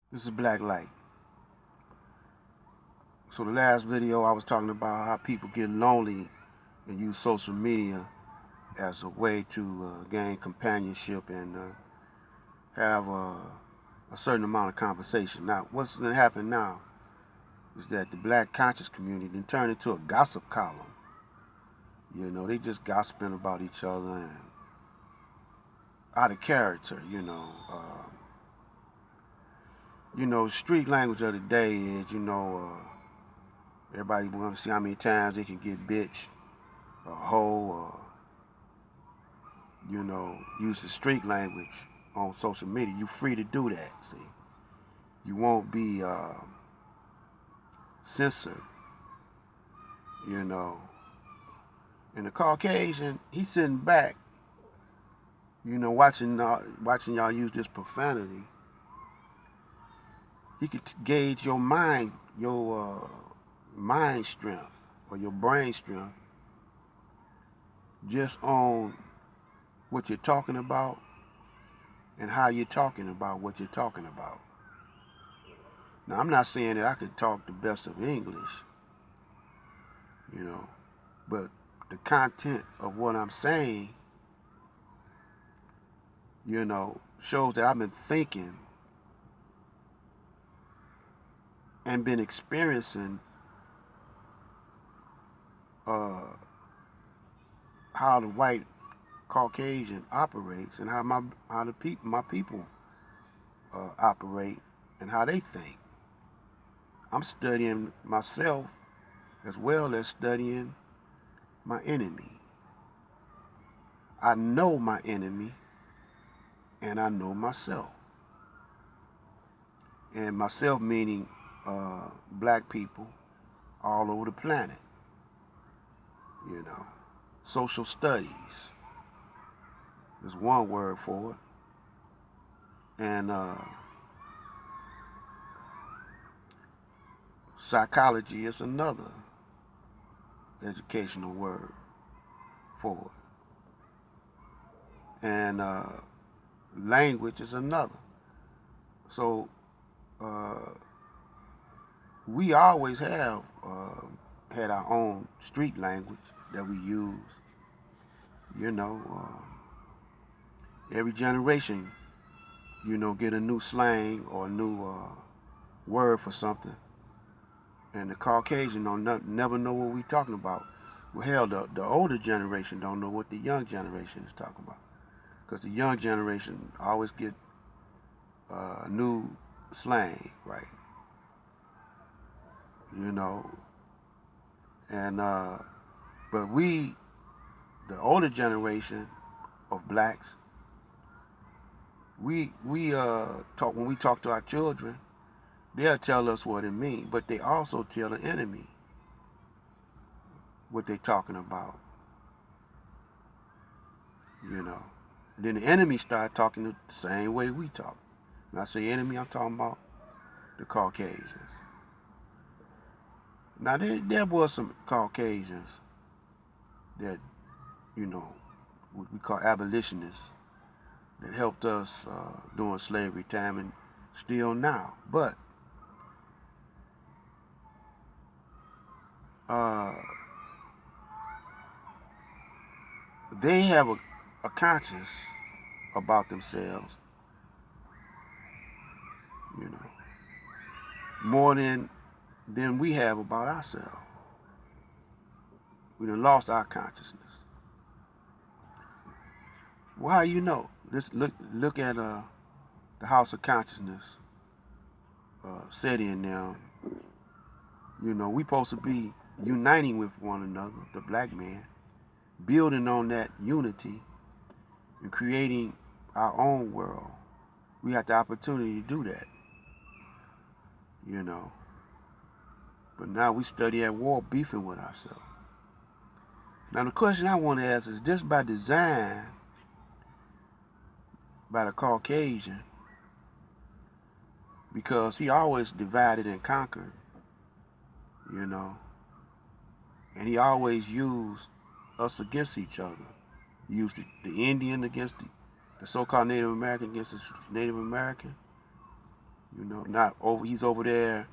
This is Black Light. So the last video I was talking about how people get lonely and use social media as a way to gain companionship and have a certain amount of conversation. Now, what's going to happen now is that the black conscious community then turned into a gossip column. You know, they just gossiping about each other and out of character. Street language of the day is, everybody want to see how many times they can get bitch or hoe or, use the street language on social media. You're free to do that, see. You won't be censored, you know. And the Caucasian, he's sitting back, watching y'all use this profanity. He could gauge your mind strength or your brain strength just on what you're talking about and how you're talking about what you're talking about. Now, I'm not saying that I could talk the best of English, but the content of what I'm saying, shows that I've been thinking and been experiencing how the white Caucasian operates and how my people operate and how they think. I'm studying myself as well as studying my enemy. I know my enemy and I know myself. And myself meaning black people all over the planet. Social studies is one word for it. And psychology is another educational word for it. And language is another. So we always have had our own street language that we use. Every generation, get a new slang or a new word for something. And the Caucasian never know what we talking about. Well, hell, the older generation don't know what the young generation is talking about. Because the young generation always get new slang, right? And but we, the older generation of blacks, we talk when we talk to our children, they'll tell us what it means, but they also tell the enemy what they're talking about. Then the enemy start talking the same way we talk. When I say enemy, I'm talking about the Caucasians. Now there was some Caucasians that, what we call abolitionists, that helped us during slavery time and still now. But they have a conscience about themselves, more than we have about ourselves. We done lost our consciousness. Well, how you know? Let's look at the House of Consciousness setting now. We supposed to be uniting with one another, the black man, building on that unity and creating our own world. We have the opportunity to do that. But now we study at war, beefing with ourselves. Now the question I want to ask is this by design by the Caucasian, because he always divided and conquered, and he always used us against each other. He used the Indian against the so-called Native American against the Native American, You know, not over. He's over there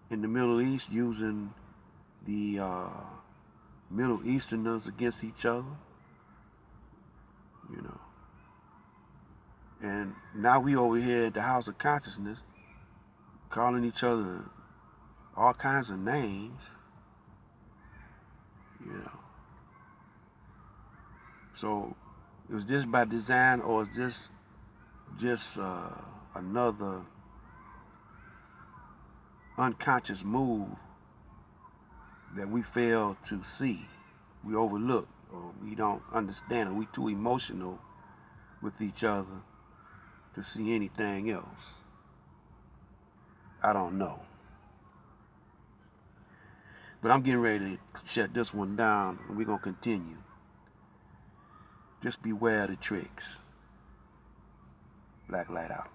in the Middle East using the Middle Easterners against each other. You know, and now we over here at the House of Consciousness calling each other all kinds of names. You know, so is this by design, or is this just another unconscious move that we fail to see, we overlook, or we don't understand, or we too emotional with each other to see anything else? I don't know. But I'm getting ready to shut this one down, and we're going to continue. Just beware of the tricks. Black light out.